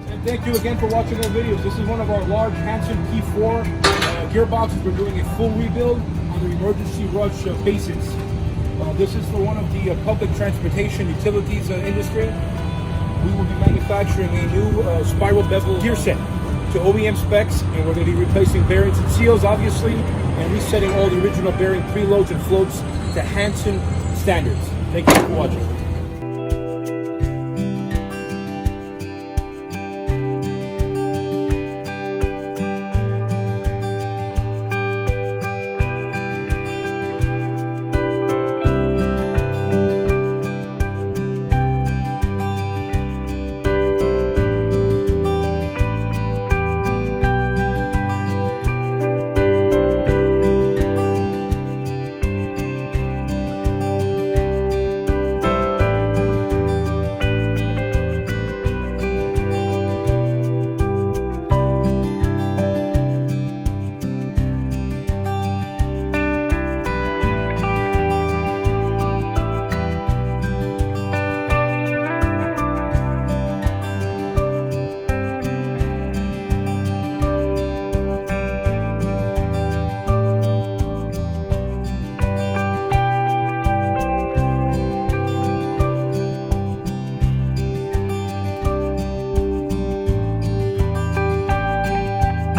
And thank you again for watching our videos. This is one of our large Hanson P4 gearboxes. We're doing a full rebuild on the emergency rush basis. This is for one of the public transportation utilities industry. We will be manufacturing a new spiral bevel gear set to OEM specs, and we're going to be replacing bearings and seals, obviously, and resetting all the original bearing preloads and floats to Hansen standards. Thank you for watching.